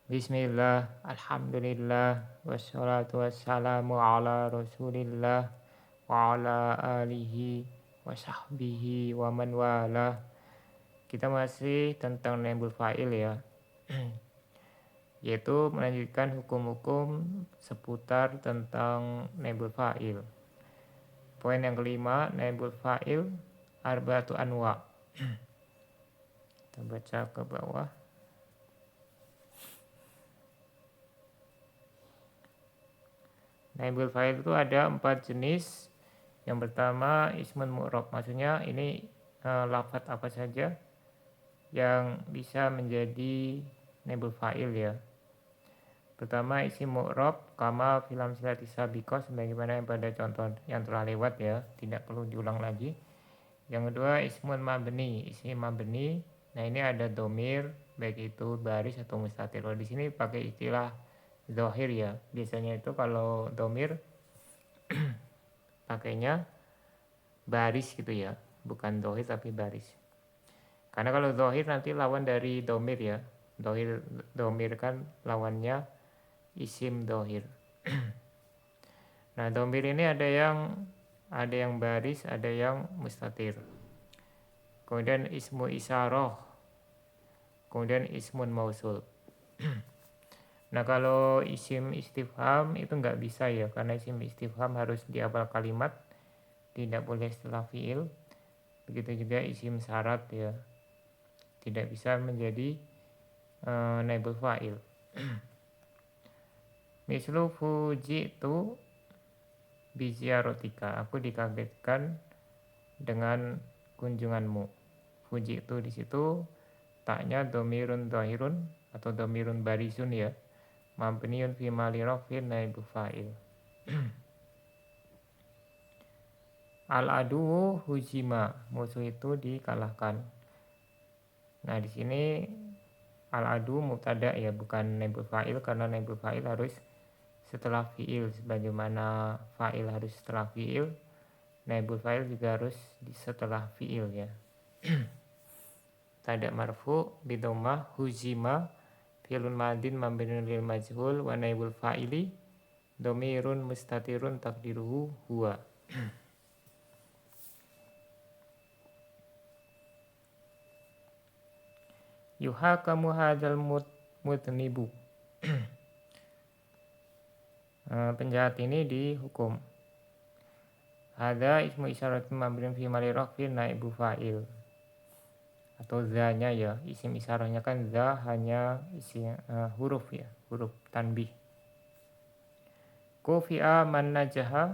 Bismillah, alhamdulillah, wassalatu wassalamu ala rasulillah wa ala alihi wa sahbihi wa man wala. Kita masih tentang naibul fa'il ya, yaitu melanjutkan hukum-hukum seputar tentang naibul fa'il. Poin yang kelima, naibul fa'il arba'atu anwa. Kita baca ke bawah. Naibul fa'il itu ada 4 jenis. Yang pertama ismun mu'rab, maksudnya ini lafadz apa saja yang bisa menjadi naibul fa'il ya. Pertama isim mu'rab kama filam silati sabiqah, sebagaimana yang pada contoh yang telah lewat ya, tidak perlu diulang lagi. Yang kedua ismun mabni, isim mabni. Nah ini ada domir, baik itu baris atau mustatir. Kalau di sini pakai istilah zohir ya. Biasanya itu kalau domir pakainya baris gitu ya, bukan dohir tapi baris. Karena kalau dohir nanti lawan dari domir ya. Domir kan lawannya isim dohir. Nah domir ini ada yang baris, ada yang mustatir. Kemudian ismu isaroh, kemudian ismun mausul. Nah kalau isim istifham itu nggak bisa ya, karena isim istifham harus di awal kalimat, tidak boleh setelah fiil. Begitu juga isim syarat ya, tidak bisa menjadi naibul fa'il. Mislu fujitu biziarotika, aku dikagetkan dengan kunjunganmu. Fujitu di situ taknya domirun dohirun atau domirun barisun ya, mabniun fi mali rafin naibul fa'il. Al-adu hujima, musuh itu dikalahkan. Nah di sini al-adu mubtada ya, bukan naibul fa'il, karena naibul fa'il harus setelah fi'il. Sebagaimana fa'il harus setelah fi'il, naibul fa'il juga harus setelah fi'il ya. Tada marfu bidomah hujima fi'lun madin mabniun lil majhul wa naibul fa'ili domirun mustatirun takdiruhu huwa. Yuhakamu hadzal mudnibu. Penjahat ini dihukum. Hadza ismu isyaratun mabniun fi mali rafin naibu fa'il. Atau zanya ya, isim isyarahnya kan za, hanya isi huruf ya, huruf tanbih. Kufi'a man najaha,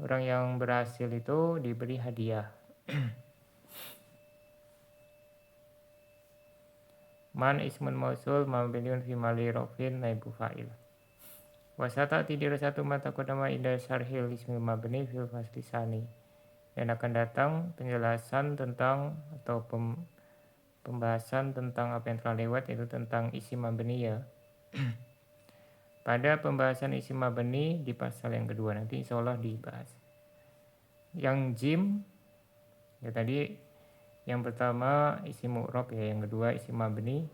orang yang berhasil itu diberi hadiah. Man ismun mausul mabniun fi mali rafin naibu fa'il. Wasata tidir satu mata kodama indah syarhil ismi mabni fil faslisani. Dan akan datang penjelasan tentang atau pembahasan tentang apa yang telah lewat, yaitu tentang isim mabni ya. Pada pembahasan isim mabni di pasal yang kedua, nanti insya Allah dibahas. Yang jim ya, tadi yang pertama isim mu'rab ya, yang kedua isim mabni.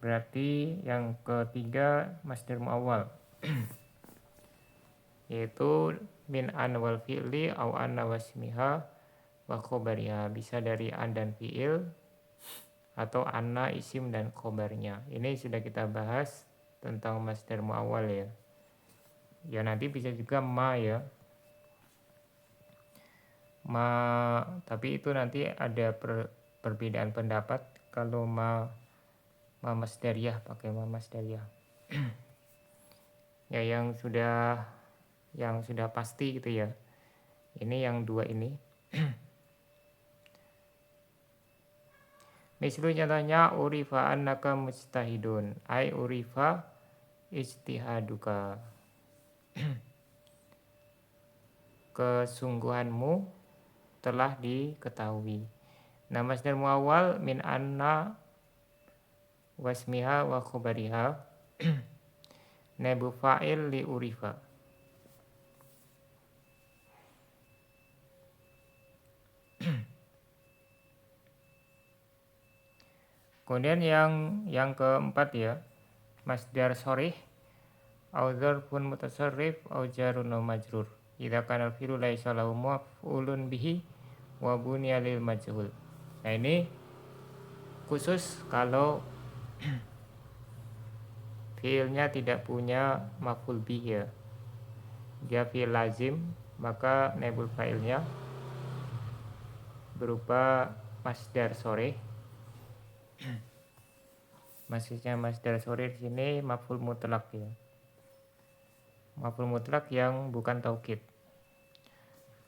Berarti yang ketiga masdar muawwal yaitu min an wal fi'li au anna wasmiha wa khobariha, bisa dari an dan fi'il atau anna isim dan khobarnya. Ini sudah kita bahas tentang masdar muawwal ya. Ya nanti bisa juga ma ya. Ma, tapi itu nanti ada perbedaan pendapat kalau ma masdariyah, pakai ma masdariyah. Ya yang sudah pasti gitu ya. Ini yang dua ini. Mislu contohnya urifa annaka mujtahidun, ai urifa ijtihaduka. Kesungguhanmu telah diketahui. Nah masdar muawwal min anna wasmiha wa khobariha naibu fa'il li urifa. Kemudian yang keempat ya, masdar sorih au dzarfun mutasarrif au jarun wa majrur. Idza kana al-fi'lu laisa lahu maf'ulun bihi wa buniya lil majhul. Nah, ini khusus kalau fi'ilnya tidak punya maf'ul bihi ya. Dia fi'il lazim, maka naibul fa'ilnya berupa masdar sorih. Maksudnya masdar sorih di sini maf'ul mutlak ya. Maf'ul mutlak yang bukan taukid.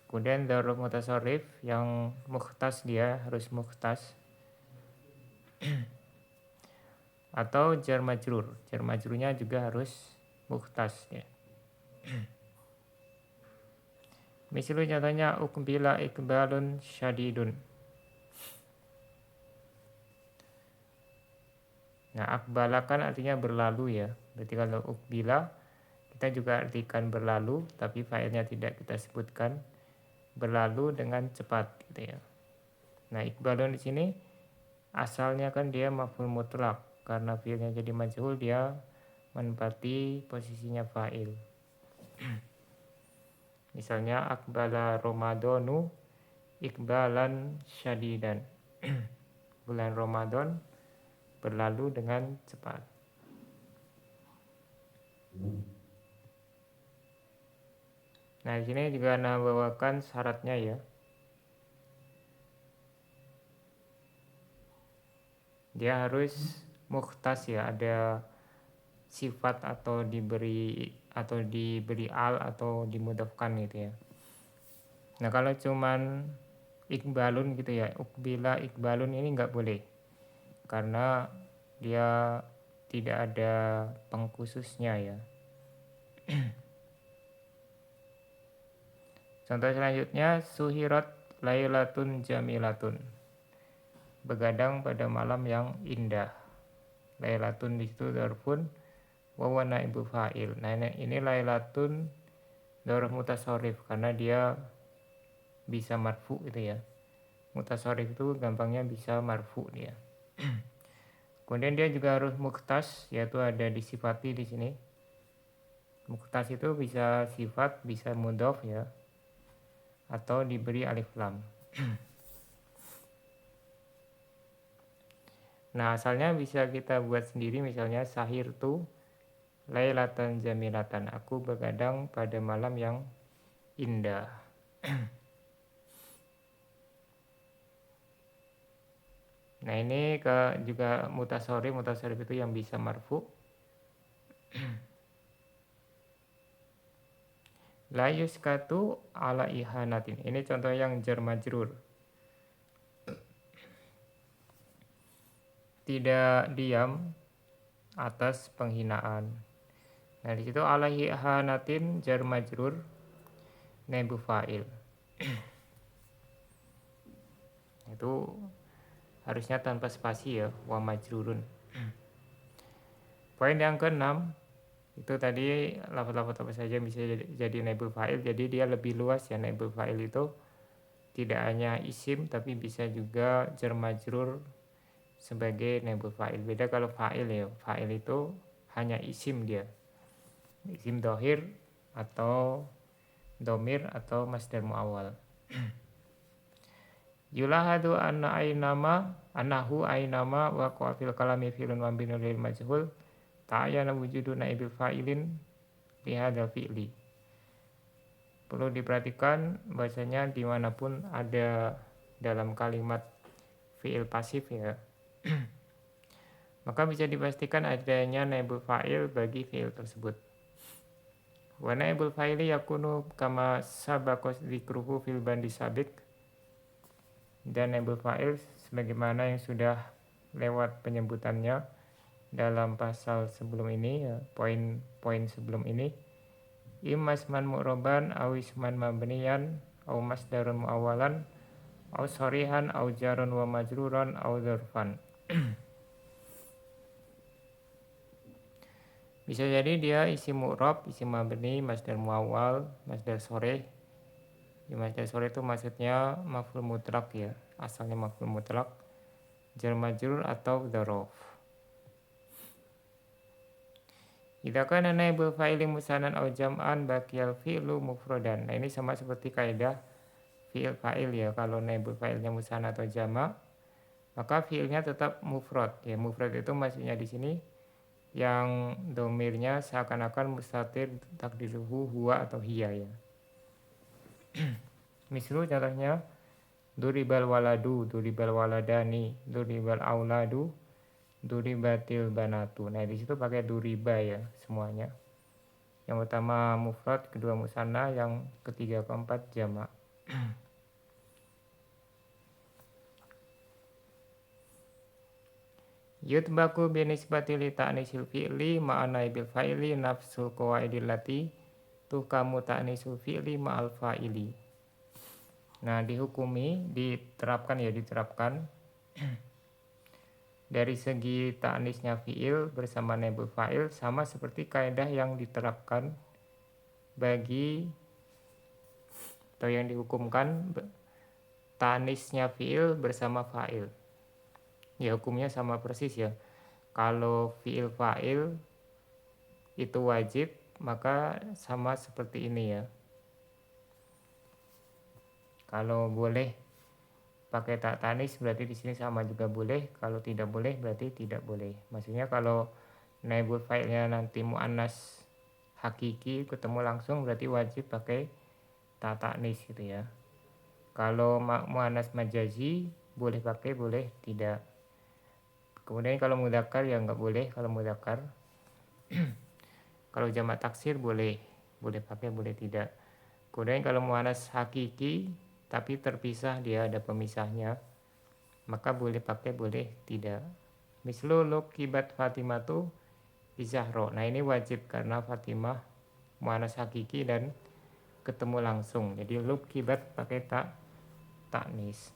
Kemudian dzarf mutasarrif yang mukhtas, dia harus mukhtas. Atau jar majrur. Jar majrurnya juga harus mukhtas ya. Misalnya contohnya ukbila ikbalun syadidun. Nah, akbala kan artinya berlalu ya. Berarti kalau ukbila kita juga artikan berlalu, tapi failnya tidak kita sebutkan, berlalu dengan cepat gitu ya. Nah, ikbalun di sini asalnya kan dia maf'ul mutlak, karena fiilnya jadi majhul dia menempati posisinya fa'il. Misalnya akbala Ramadhanu ikbalan syadidan. Bulan Ramadan berlalu dengan cepat. Nah, di sini juga bawakan syaratnya ya. Dia harus mukhtas ya, ada sifat atau diberi al atau dimudhafkan gitu ya. Nah, kalau cuman ikbalun gitu ya, ukbila ikbalun ini nggak boleh, karena dia tidak ada pengkhususnya ya. Contoh selanjutnya suhirat lailatun jamilatun. Begadang pada malam yang indah. Lailatun di situ dzarfun wa huwa naibu fa'il. Nah, ini lailatun dzarf mutasarrif karena dia bisa marfu gitu ya. Mutasarrif itu gampangnya bisa marfu dia. Kemudian dia juga harus mukhtas, yaitu ada disifati di sini. Mukhtas itu bisa sifat, bisa mudhof ya, atau diberi alif lam. Nah, asalnya bisa kita buat sendiri, misalnya sahir tu lailatan jamilatan, aku begadang pada malam yang indah. Nah, ini juga mutasarrif itu yang bisa marfu. La yuskatu ala ihanatin. Ini contoh yang jar majrur. Tidak diam atas penghinaan. Nah, di situ ala ihanatin jar majrur naibu fa'il. Itu harusnya tanpa spasi ya, wa majrurun. Poin yang keenam, itu tadi lafaz-lafaz apa saja bisa jadi naibul fa'il, jadi dia lebih luas ya. Naibul fa'il itu tidak hanya isim tapi bisa juga jar majrur sebagai naibul fa'il. Beda kalau fa'il ya, fa'il itu hanya isim dia, isim dohir atau domir atau masdar muawwal. Yulahadu anna ainama annahu ainama wa qafil kalami fi'lun wa binul lil majhul ta'ayyana wujudu naibil fa'ilin li hadzal fi'li. Perlu diperhatikan bahasanya dimanapun ada dalam kalimat fi'il pasif ya, maka bisa dipastikan adanya naibul fa'il bagi fi'il tersebut. Wa naibul fa'ili yakunu kama sabaqa dzikruhu fil bandi sabiq. Dan naibul fa'il sebagaimana yang sudah lewat penyebutannya dalam pasal sebelum ini ya, poin sebelum ini, immasman mu'roban aw isman mabniyan aw masdarun mu'awalan aw sorihan aw jarun wa majruran aw dzarfan. Bisa jadi dia isim mu'rob, isim mabni, masdar mu'awal, masdar soreh. Di masdar soreh itu maksudnya maf'ul mutlak ya, asalnya maf'ul mutlak. jar majrur atau dzaraf. Idza kana naibul fa'ili musannan aw jam'an baqiyal fi'lu mufradan. Nah, ini sama seperti kaidah fi'il fa'il ya. Kalau naibul fa'ilnya musanna atau jama', maka fi'ilnya tetap mufrad. Ya, mufrad itu maksudnya di sini yang domirnya seakan-akan mustatir takdiruhu huwa atau hiya ya. Mislu contohnya duribal waladu, duribal waladani, duribal auladu, duribatil banatu. Nah, di situ pakai duriba ya semuanya. Yang pertama mufrad, kedua musanna, yang ketiga keempat jamak. Yutbaku binisbati li ta'nisil fi'li ma'ana bil fa'ili nafsul qawaidil lati tuhkamu ta'nisul fi'li ma'al fa'ili. Nah, diterapkan dari segi ta'nisnya fi'il bersama naibul fa'il sama seperti kaidah yang diterapkan bagi atau yang dihukumkan ta'nisnya fi'il bersama fa'il. Ya, hukumnya sama persis ya. Kalau fi'il fa'il itu wajib, maka sama seperti ini ya. Kalau boleh pakai tak tanis berarti di sini sama juga boleh. Kalau tidak boleh berarti tidak boleh. Maksudnya kalau naibul fa'ilnya nanti muannas hakiki ketemu langsung berarti wajib pakai tak tanis gitu ya. Kalau muannas majazi boleh pakai, boleh tidak. Kemudian kalau mudzakkar ya nggak boleh kalau mudzakkar. Kalau jamak taksir boleh pakai, boleh tidak. Kemudian kalau muannas hakiki tapi terpisah, dia ada pemisahnya, maka boleh pakai, boleh tidak. Mislu lukibat Fatimatu bizahro. Nah, ini wajib karena Fatimah muannas hakiki dan ketemu langsung. Jadi lukibat pakai taknis.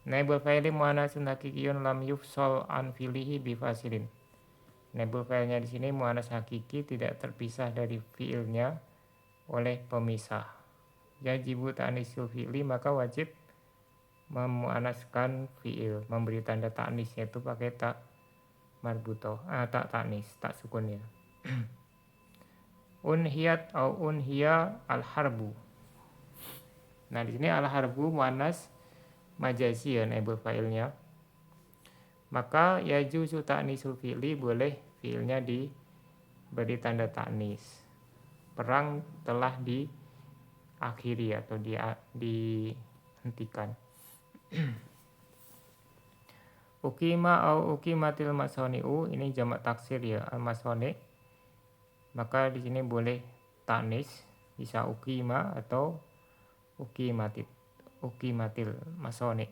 Naibul fa'ili muannasun hakikiyun lam yufsal an filihi bifasilin. Naibul fa'ilnya di sini muannas hakiki tidak terpisah dari fiilnya oleh pemisah. Yajibu ta'nisul fi'li, maka wajib memuannaskan fi'il, memberi tanda ta'nis, yaitu pakai tak marbutoh, tak ta'nis, tak sukun ya. Unhiyat au unhiya al-harbu. Nah, di sini al-harbu muannas majazi ya naibul fa'ilnya. Maka yajuzu ta'nisul fi'li, boleh fi'ilnya diberi tanda ta'nis. Perang telah diakhiri atau dihentikan. Ukima au ukimatil masoni'u, ini jamak taksir ya al-masoni. Maka di sini boleh ta'nis, bisa ukima atau ukimatil masoni.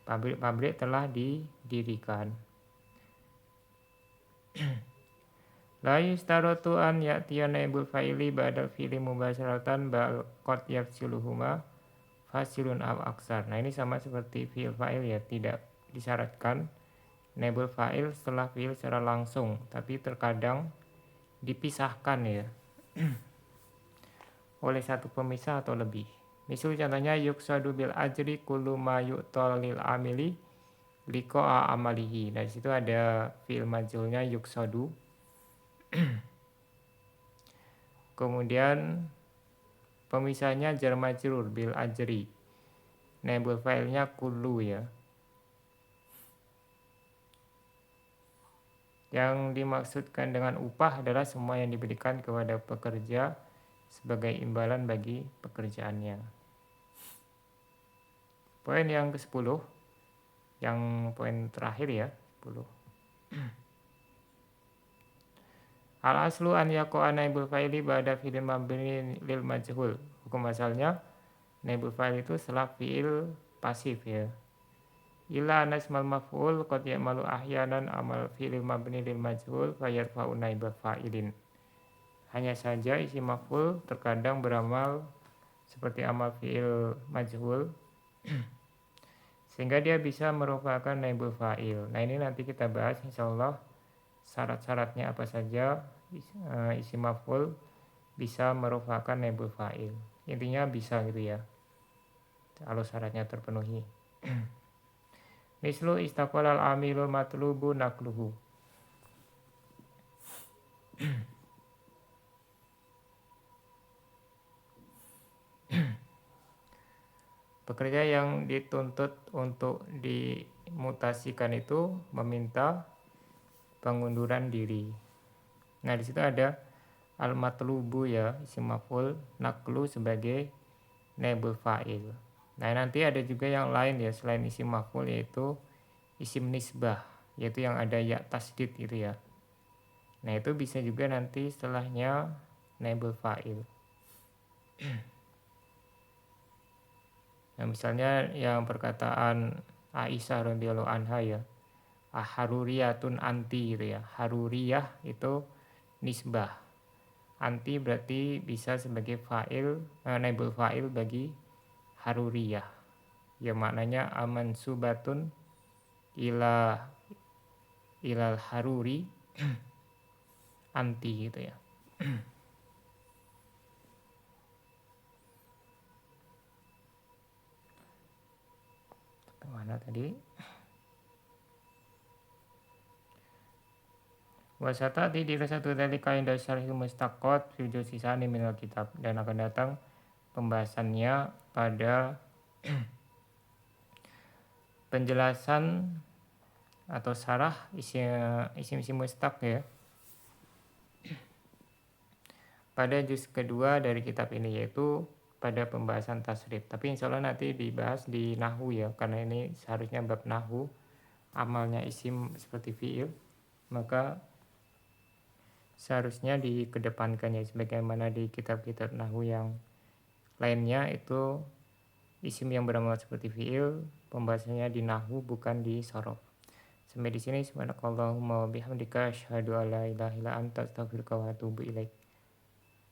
Pabrik-pabrik telah didirikan. La yustarotu an ya'tiya naibul fa'ili ba'dal fi'li mubasyaratan bal qad yafsiluhuma fasilun aw aksar. Nah, ini sama seperti fi'il fa'il ya, tidak disyaratkan naibul fa'il setelah fi'il secara langsung, tapi terkadang dipisahkan ya oleh satu pemisah atau lebih. Misal contohnya yuksadu bil ajri kullu ma yu'tal lil amili liqa'a amalihi. Nah, di situ ada fi'il majhulnya yuksadu. Kemudian pemisahnya jar majrur bil ajri. Naibul fa'ilnya kullu ya. Yang dimaksudkan dengan upah adalah semua yang diberikan kepada pekerja sebagai imbalan bagi pekerjaannya. Poin yang ke-10, yang poin terakhir ya, 10. Al-aslu an yaqa'a naibul fa'ili ba'da fi'lin mabni lil majhul. Hukum asalnya naibul fa'il itu setelah fi'il pasif ya. Ila nasmal maf'ul qad ya'malu ahyanan amal fi'il mabni lil majhul fayarfa'u naibul fa'ilin. Hanya saja isi maf'ul terkadang beramal seperti amal fi'il majhul sehingga dia bisa merupakan naibul fa'il. Nah, ini nanti kita bahas insyaallah syarat-syaratnya apa saja isi maf'ul bisa merupakan naibul fa'il. Intinya bisa gitu ya, kalau syaratnya terpenuhi. Mislu istaqbalal amilul matlubu nakluhu. Pekerja yang dituntut untuk dimutasikan itu meminta pengunduran diri. Nah, di situ ada al-matlubu ya, isim maf'ul, naklu sebagai naibul fa'il. Nah, nanti ada juga yang lain ya selain isim maf'ul, yaitu isim nisbah, yaitu yang ada ya tasdid gitu ya. Nah, itu bisa juga nanti setelahnya naibul fa'il. Nah, misalnya yang perkataan Aisyah radhiyallahu anha ya, haruriyatun anti gitu ya. Haruriyah itu nisbah. Anti berarti bisa sebagai fa'il, naibul fa'il bagi haruriyah. Ya maknanya amansubatun ila ilal haruri anti gitu ya. Mana tadi? Wasata di satu dari kain dasar mustaqot video sisani minal kitab, dan akan datang pembahasannya pada penjelasan atau syarah isim-isim mustaq ya pada juz kedua dari kitab ini, yaitu pada pembahasan tasrif. Tapi insya Allah nanti dibahas di nahwu ya, karena ini seharusnya bab nahwu, amalnya isim seperti fiil, maka seharusnya dikedepankannya sebagaimana di kitab-kitab nahwu yang lainnya itu isim yang beramal seperti fiil pembahasannya di nahwu bukan di sorof. Sampai di sini subhanakallahumma wa bihamdika asyhadu alla ilaha illa anta astaghfiruka wa atubu ilaik.